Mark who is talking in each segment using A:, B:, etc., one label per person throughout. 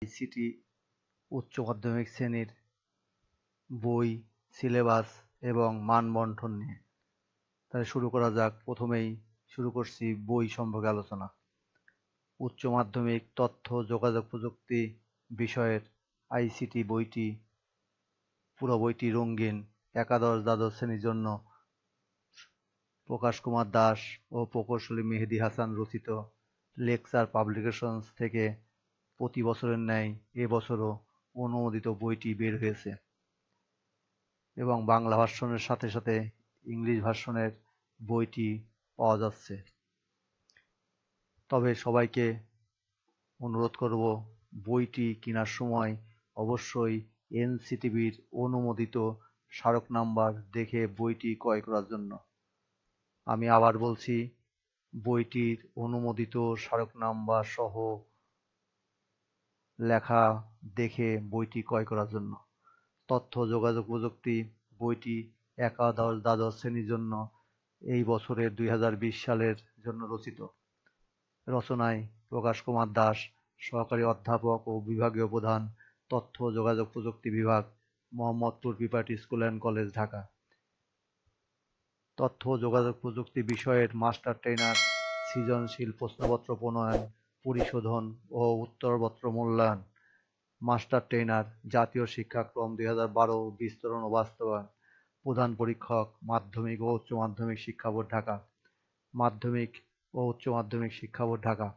A: ICT উচ্চ মাধ্যমিক শ্রেণীর বই, সিলেবাস এবং মানবন্টন নিয়ে। তাহলে শুরু করা যাক। প্রথমেই শুরু করছি বই সম্পর্কে আলোচনা। উচ্চ মাধ্যমিক তথ্য যোগাযোগ প্রযুক্তি বিষয়ের আইসিটি বইটি, পুরো বইটি রঙিন, একাদশ দ্বাদশ শ্রেণীর জন্য প্রকাশ কুমার দাস ও প্রকৌশলী মেহেদী হাসান রচিত লেকচার পাবলিকেশনস থেকে প্রতি বছরের ন্যায় এবছরও অনুমোদিত বইটি বের হয়েছে এবং বাংলা ভার্সনের সাথে সাথে ইংলিশ ভার্সনের বইটি পাওয়া যাচ্ছে। তবে সবাইকে অনুরোধ করব, বইটি কেনার সময় অবশ্যই এনসিটিবির অনুমোদিত স্মারক নাম্বার দেখে বইটি ক্রয় করার জন্য। আমি আবার বলছি, বইটির অনুমোদিত স্মারক নাম্বার সহ লেখা দেখে বইটি ক্রয় করার জন্য। তথ্য যোগাযোগ প্রযুক্তি বইটি একাদশ দ্বাদশ শ্রেণীর জন্য এই বছরের 2020 সালের জন্য রচিত। রচনায় প্রকাশ কুমার দাস, সহকারী অধ্যাপক ও বিভাগীয় প্রধান, তথ্য যোগাযোগ প্রযুক্তি বিভাগ, Mohammadpur preparatory school and college, Dhaka. তথ্য যোগাযোগ প্রযুক্তি বিষয়ের মাস্টার ট্রেনার, সৃজনশীল প্রশ্নপত্র প্রণয়ন, পরিশোধন ও উত্তরপত্র মূল্যায়ন। মাস্টার ট্রেনার, জাতীয় শিক্ষাক্রম 2012 বিস্তরণ ও বাস্তবায়ন। প্রধান পরীক্ষক, মাধ্যমিক ও উচ্চ মাধ্যমিক শিক্ষা বোর্ড, ঢাকা। মাধ্যমিক ও উচ্চ মাধ্যমিক শিক্ষা বোর্ড, ঢাকা।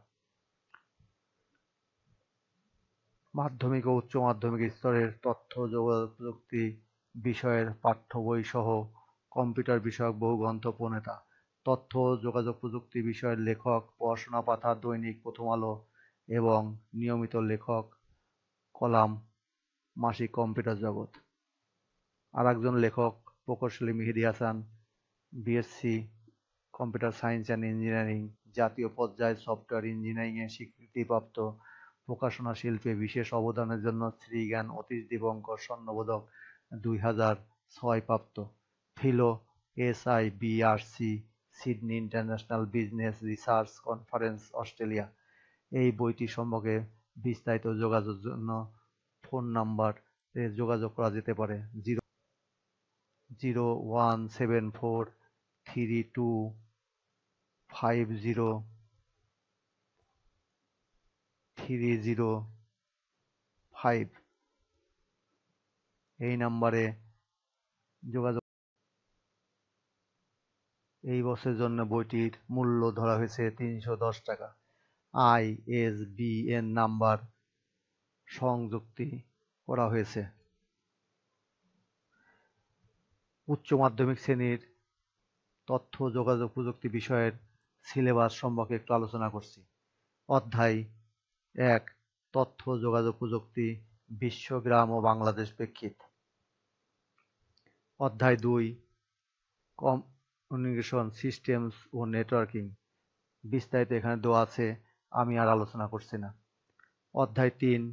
A: মাধ্যমিক ও উচ্চ মাধ্যমিক স্তরের তথ্য যোগাযোগ প্রযুক্তি বিষয়ের পাঠ্য বই সহ কম্পিউটার বিষয়ক বহু গ্রন্থ প্রণেতা। তথ্য যোগাযোগ প্রযুক্তি বিষয়ের লেখক, পড়াশোনা পাতা, দৈনিক প্রথম আলো এবং নিয়মিত লেখক, কলাম, মাসিক কম্পিউটার জগৎ। আর একজন লেখক প্রকৌশলী Mehedi Hasan, BSc computer science and engineering, জাতীয় পর্যায়ে সফটওয়্যার ইঞ্জিনিয়ারিংয়ে স্বীকৃতিপ্রাপ্ত, প্রকাশনা শিল্পে বিশেষ অবদানের জন্য শ্রীজ্ঞান অতীশ দীপঙ্কর স্বর্ণপদক 2006 প্রাপ্ত, fellow SIBRC, Sydney international business research conference, Australia. এই বইটি সম্পর্কে বিস্তারিত যোগাযোগের জন্য ফোন নাম্বারে যোগাযোগ করা যেতে পারে 01743250305। এই নাম্বারে যোগাযোগ। এই বছরের জন্য বইটির মূল্য ধরা হয়েছে 310 টাকা। ISBN নাম্বার সংযুক্তি করা হয়েছে। উচ্চ মাধ্যমিক শ্রেণীর তথ্য যোগাযোগ প্রযুক্তি বিষয়ের সিলেবাস সম্পর্কে একটু আলোচনা করছি। অধ্যায় 1, তথ্য যোগাযোগ প্রযুক্তি, বিশ্বগ্রাম ও বাংলাদেশ প্রেক্ষিত। অধ্যায় 2, কমিউনিকেশন সিস্টেমস ও নেটওয়ার্কিং। বিস্তারিত এখানে দেওয়া আছে, আমি আর আলোচনা করছি না। অধ্যায় 3,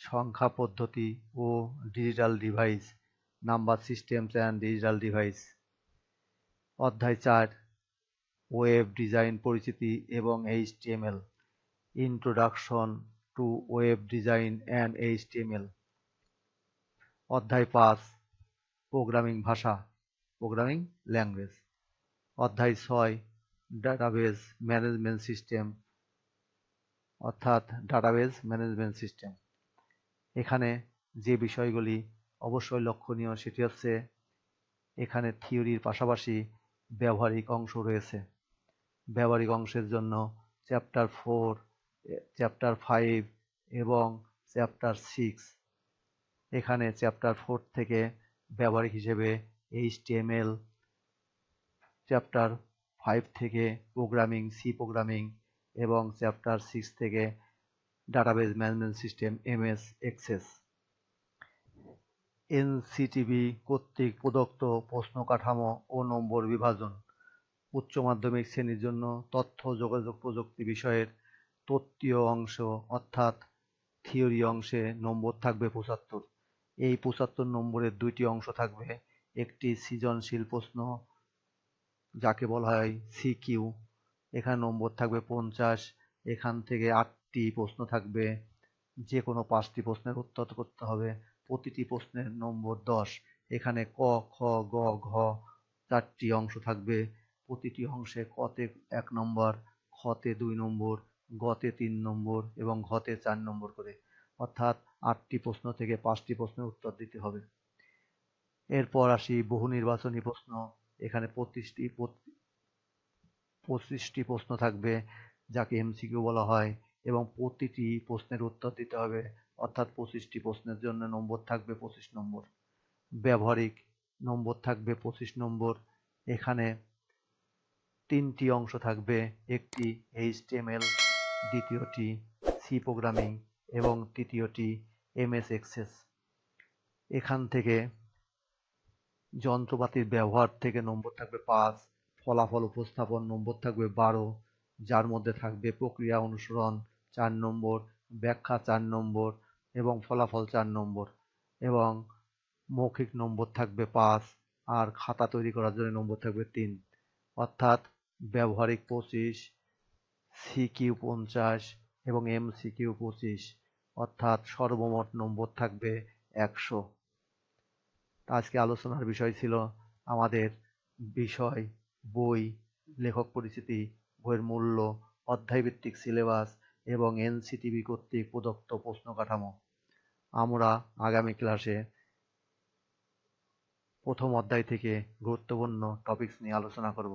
A: সংখ্যা পদ্ধতি ও digital device, number systems and digital device. অধ্যায় 4, ওয়েব ডিজাইন পরিচিতি এবং HTML, introduction to web design and HTML। অধ্যায় 5, প্রোগ্রামিং ভাষা, প্রোগ্রামিং ল্যাঙ্গুয়েজ। অধ্যায় 6, ডাটাবেজ ম্যানেজমেন্ট সিস্টেম, অর্থাৎ ডাটাবেজ ম্যানেজমেন্ট সিস্টেম। এখানে যে বিষয়গুলি অবশ্যই লক্ষণীয় সেটি হচ্ছে, এখানে থিওরির পাশাপাশি ব্যবহারিক অংশ রয়েছে। ব্যবহারিক অংশের জন্য চ্যাপ্টার 4, চ্যাপ্টার 5 এবং চ্যাপ্টার 6। এখানে চ্যাপ্টার 4 থেকে ব্যবহারিক হিসেবে HTML, চ্যাপ্টার 5 থেকে প্রোগ্রামিং, সি প্রোগ্রামিং এবং চ্যাপ্টার 6 থেকে database management system, MS Access. NCTB কর্তৃক প্রদত্ত প্রশ্ন কাঠামো ও নম্বর বিভাজন। উচ্চ মাধ্যমিক শ্রেণীর জন্য তথ্য যোগাযোগ প্রযুক্তি বিষয়ের তত্ত্বীয় অংশ অর্থাৎ থিওরি অংশে নম্বর থাকবে 75। এই 75 নম্বরের 2টি অংশ থাকবে। একটি সৃজনশীল প্রশ্ন, যাকে বলা হয় সিকিউ, এখানে নম্বর থাকবে 50। এখান থেকে 8টি প্রশ্ন থাকবে যে কোনো 5টি প্রশ্নের উত্তর করতে হবে। প্রতিটি প্রশ্নের নম্বর 10। এখানে ক, খ, গ, ঘ 4টি অংশ থাকবে। প্রতিটি অংশে কতে 1 নম্বর, খতে 2 নম্বর, গতে 3 নম্বর এবং ঘতে 4 নম্বর করে, অর্থাৎ 8টি প্রশ্ন থেকে 5টি প্রশ্নের উত্তর দিতে হবে। এরপর আসি বহু নির্বাচনী প্রশ্ন। এখানে 25টি প্রশ্ন থাকবে, যাকে এমসিকিউ বলা হয়, এবং প্রতিটি প্রশ্নের উত্তর দিতে হবে, অর্থাৎ 25টি প্রশ্নের জন্য নম্বর থাকবে 25 নম্বর। ব্যবহারিক নম্বর থাকবে 25 নম্বর। এখানে 3টি অংশ থাকবে, একটি এইচটিএমএল, দ্বিতীয়টি সি প্রোগ্রামিং এবং তৃতীয়টি এমএস এক্সেস। এখান থেকে যন্ত্রপাতির ব্যবহার থেকে নম্বর থাকবে 5, ফলাফল উপস্থাপন নম্বর থাকবে 12, যার মধ্যে থাকবে প্রক্রিয়া অনুসরণ 4 নম্বর, ব্যাখ্যা 4 নম্বর এবং ফলাফল 4 নম্বর, এবং মৌখিক নম্বর থাকবে 5, আর খাতা তৈরি করার জন্য নম্বর থাকবে 3। অর্থাৎ ব্যবহারিক 25, সিকিউ 50 এবং এমসিকিউ 25, অর্থাৎ সর্বমোট নম্বর থাকবে 100। আজকে আলোচনার বিষয় ছিল আমাদের বিষয়, বই, লেখক পরিচিতি, বইয়ের মূল্য, অধ্যায়ভিত্তিক সিলেবাস এবং এনসিটিবি কর্তৃক প্রদত্ত প্রশ্ন কাঠামো। আমরা আগামী ক্লাসে প্রথম অধ্যায় থেকে গুরুত্বপূর্ণ টপিকস নিয়ে আলোচনা করব।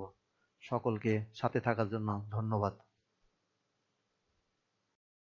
A: সকলকে সাথে থাকার জন্য ধন্যবাদ।